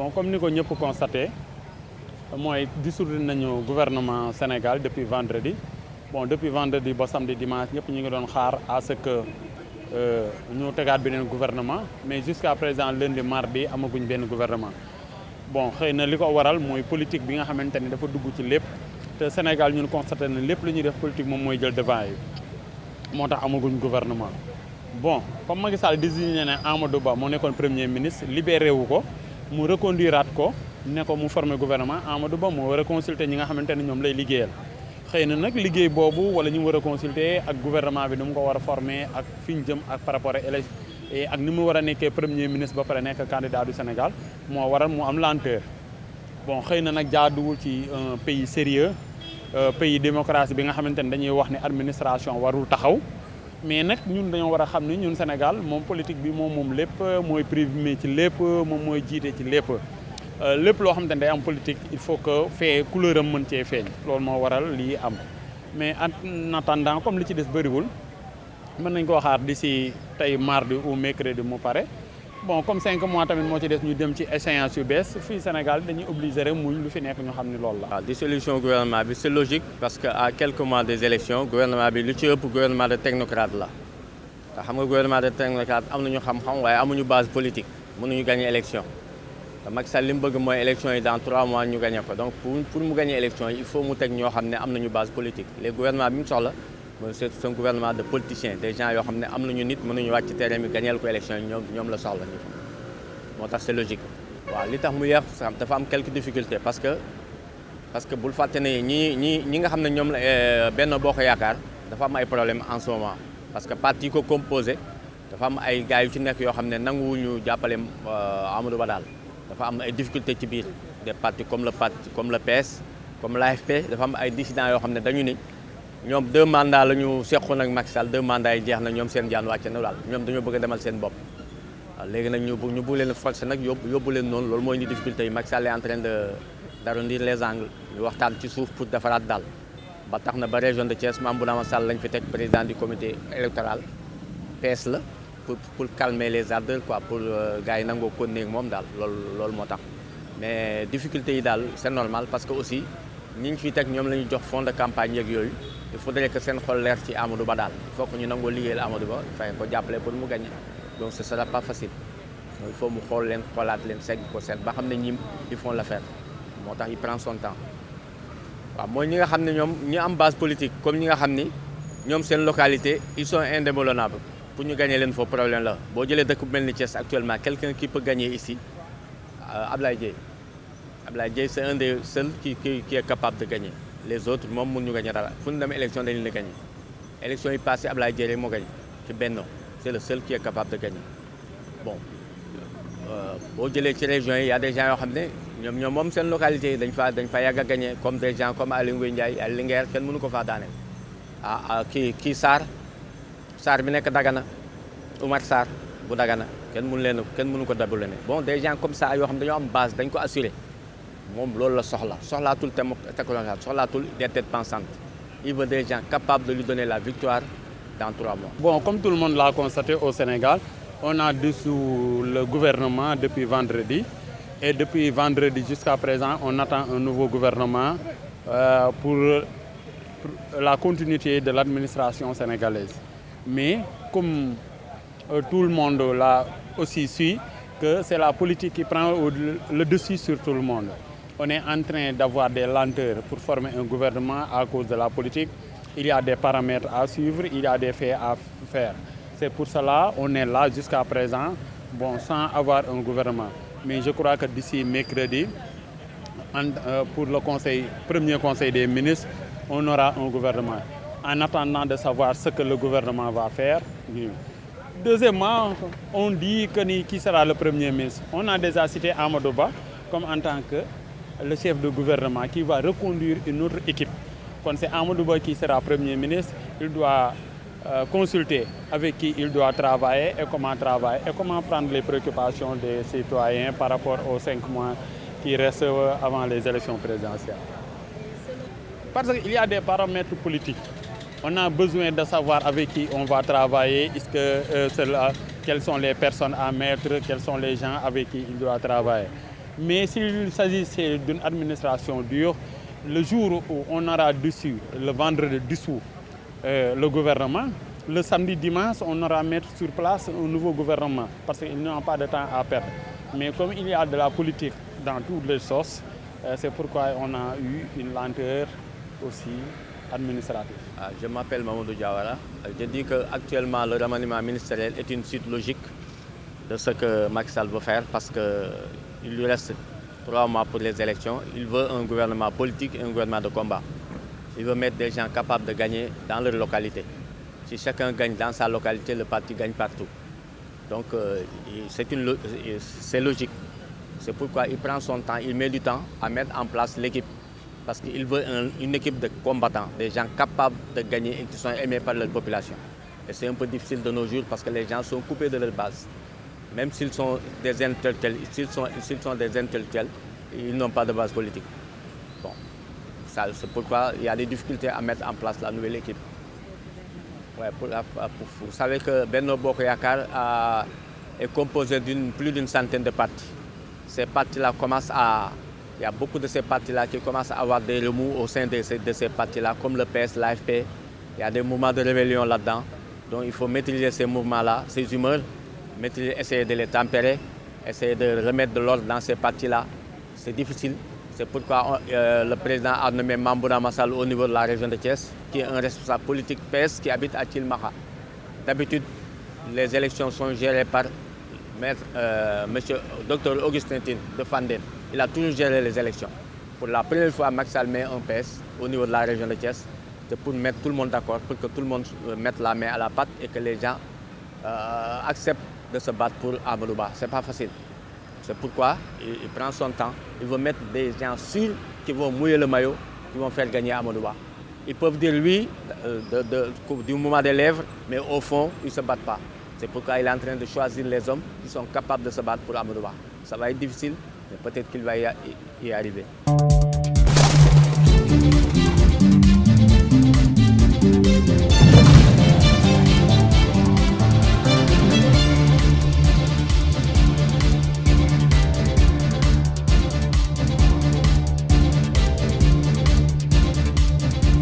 Bon, comme nous avons constaté, moi, dissoudre le gouvernement Sénégal depuis vendredi. Bon, depuis vendredi, bon, samedi, dimanche, nous avons à ce que nous avons un gouvernement. Mais jusqu'à présent, lundi, mardi, nous avons un gouvernement. Bon, ce qui waral moy politique bi nga xamanteni dafa dugg ci lépp te Sénégal ñun constaté na lépp lu ñuy def politique moom mooy jël devant yi moo tax amaguñ gouvernement. Bon comme Macky Sall désigné ne Amadou Ba moo nekkoon premier ministre libéré wu ko mu reconduiraat ko ne ko mu former gouvernement Amadou Ba moo war a consulter ñi nga xamante ne ñoom lay liggéeyal xëy na nag liggéey boobu wala ñu war a consulter ak gouvernement bi ni mu ko war a former ak fi ñu jëm ak par rapport ak ak ni mu war a nekkee premier ministre ba pare nekk candidat du Sénégal moo waral mu am lenteur. Bon xëy na nag jaaduwul ci un pays sérieux pays démocratie bi nga xamante ne dañuy wax ne administration warul taxaw mais nag ñun dañoo war a xam ni ñun Sénégal moom politique bi moom lépp mooy privé ci lépp moom mooy jiite ci lépp lépp loo xamante ne day am politique il faut que fee couleur am mën cee feeñ loolu moo waral lii am mais en attendant comme li ci des bëriwul mën nañ koo xaar d'ici tey mardi ou mercredi mu pare bon comme 5 mois tamit moo ci des ñu dem ci échéance yu bees fii Sénégal dañuy obligé rek muñ lu fi nekk ñu xam ni loolu la. waaw dissolution gouvernement bi c'est logique parce que à quelques mois des élections gouvernement bi lu ci ëpp gouvernement de technocrate la te xam nga gouvernement de technocrate am nañu xam-xam waaye amuñu base politique mënuñu gagner élection te Macky Sall li mu bëgg mooy élection yi dans 3 mois ñu gagner ko donc pour mu gagner élection yi il faut mu teg ñoo xam ne am nañu base politique les gouvernements bi mu soxla. C'est un gouvernement de politiciens des gens qui ont nit mënuñu wàcc ci terrain bi gagneel ko élection yi ñoom la soxla ñu moo tax c'est logique. waaw li tax mu yeex dafa am quelques difficultés parce que bul fàtte ne ñi nga xam ne ñoom la Benno Bokk Yaakaar dafa am ay problèmes en ce moment parce que parti ko composé dafa am ay gars yu ci nekk yoo xam ne nanguwuñu jàppale Amadou Ba daal dafa am ay difficultés ci biir des partis comme le PS comme l'AFP dafa am ay dissidents yoo xam ne dañu ni ñoom 2 mandats la ñu seqoon ak Macky Sall 2 mandats yi jeex na ñoom seen jaan wàcc na daal ñoom dañoo bëgg a demal seen bopp waaw léegi nag ñu bëgg leen forcer nag yóbbu leen noonu loolu mooy ni difficulté yi Macky Sall est en train d'arrondir les angles ñu waxtaan ci suuf pour defaraat daal ba tax na ba région de Thiès Mame Bounama Sall lañ fi teg président du comité électoral PS la pour calmer les ardeurs quoi pour gars yi nangoo continuer ak moom daal loolu moo tax mais difficulté yi daal c'est normal parce que aussi ñi ngi fi teg ñoom la ñu jox fonds de campagne yeeg yooyu il faudrait que seen xol leer ci Amadou Ba daal il faut que ñu nangoo liggéeyal Amadou Ba fay ko jàppale pour mu gagner donc ce sera pas facile donc il faut mu xool leen xoolaat leen segg ko seet ba xam ne ñi ils font l'affaire moo tax il prend son temps waaw mooy ñi nga xam ne ñoom ñi am base politique comme ñi nga xam ni ñoom seen localité ils sont indéboulonnables pour ñu gagner leen foofu problème la boo jëlee dëkk bu mel ni Thiès actuellement quelqu'un qui peut gagner ici Ablaye Dièye c'est un des seuls qui est capable de gagner les autres moom mënuñu gagner dara fu ñu demee élection dañu la gagner élection yi passé Ablaye Dièye rek moo gagné ci Benno c'est le seul qui est capable de gagner bon boo jëlee ci région yi y a des gens yoo xam ne ñoom moom seen localité yi dañ fa yàgg a gagner comme des gens comme Aly Ngouille Ndiaye ay Linguère kenn mënu ko faa daaneel kii Sarr bi nekk Dagana Oumar Sarr bu Dagana kenn mënu ko dabulene bon des gens comme ça yoo xam dañoo am base dañ ko assurer moom loolu la soxlaatul technocrate soxlaatul des têtes pensantes il veut des gens capables de lui donner la victoire dans 3 mois. Bon, comme tout le monde l'a constaté au Sénégal, on a dissous le gouvernement depuis vendredi et depuis vendredi jusqu'à présent on attend un nouveau gouvernement pour la continuité de l'administration sénégalaise. Mais comme tout le monde l'a aussi su, que c'est la politique qui prend le dessus sur tout le monde. On est en train d'avoir des lenteurs pour former un gouvernement à cause de la politique. Il y a des paramètres à suivre, il y a des faits à faire. C'est pour cela qu'on est là jusqu'à présent, bon, sans avoir un gouvernement. Mais je crois que d'ici mercredi, pour le premier conseil des ministres, on aura un gouvernement. En attendant de savoir ce que le gouvernement va faire. Deuxièmement, on dit que qui sera le premier ministre. On a déjà cité Amadou Ba comme en tant que le chef de gouvernement qui va reconduire une autre équipe. Quand c'est Amadou Ba qui sera premier ministre, il doit consulter avec qui il doit travailler et comment prendre les préoccupations des citoyens par rapport aux 5 mois qui restent avant les élections présidentielles. Parce qu'il y a des paramètres politiques. On a besoin de savoir avec qui on va travailler, quelles sont les personnes à mettre, quels sont les gens avec qui il doit travailler. Mais s'il s'agissait d'une administration dure, le jour où on aura dissous, le vendredi dissous le gouvernement, le samedi, dimanche, on aura à mettre sur place un nouveau gouvernement parce qu'ils n'ont pas de temps à perdre. Mais comme il y a de la politique dans toutes les sauces, c'est pourquoi on a eu une lenteur aussi administrative. Je m'appelle Mamadou Diawara. Je dis qu'actuellement, le remaniement ministériel est une suite logique de ce que Macky Sall veut faire parce qu'il lui reste 3 mois pour les élections. Il veut un gouvernement politique et un gouvernement de combat. Il veut mettre des gens capables de gagner dans leur localité. Si chacun gagne dans sa localité, le parti gagne partout. Donc c'est logique. C'est pourquoi il prend son temps, il met du temps à mettre en place l'équipe. Parce qu'il veut une équipe de combattants, des gens capables de gagner et qui sont aimés par leur population. Et c'est un peu difficile de nos jours parce que les gens sont coupés de leur base. Même s'ils sont des intellectuels, ils n'ont pas de base politique. Bon, c'est pourquoi il y a des difficultés à mettre en place la nouvelle équipe. Ouais, vous savez que Benno Bokk Yakaar est composé de plus d'une centaine de partis. Ces partis-là commencent à... Il y a beaucoup de ces partis-là qui commencent à avoir des remous au sein de ces partis-là, comme le PS, l'AFP. Il y a des mouvements de rébellion là-dedans. Donc il faut maîtriser ces mouvements-là, ces humeurs, essayer de les tempérer, essayer de remettre de l'ordre dans ces partis-là. C'est difficile. C'est pourquoi le président a nommé Mambouna Massal au niveau de la région de Thiès, qui est un responsable politique PS qui habite à Thilmakha. D'habitude, les élections sont gérées par monsieur Dr Augustin Tine de Fandène. Il a toujours géré les élections. Pour la première fois, Macky Sall met un PS au niveau de la région de Thiès. C'est pour mettre tout le monde d'accord, pour que tout le monde mette la main à la pâte et que les gens acceptent de se battre pour Amadou Ba. Ce n'est pas facile. C'est pourquoi il prend son temps. Il veut mettre des gens sûrs qui vont mouiller le maillot, qui vont faire gagner Amadou Ba. Ils peuvent dire oui du moment des lèvres, mais au fond, ils ne se battent pas. C'est pourquoi il est en train de choisir les hommes qui sont capables de se battre pour Amadou Ba. Ça va être difficile, mais peut-être qu'il va y arriver.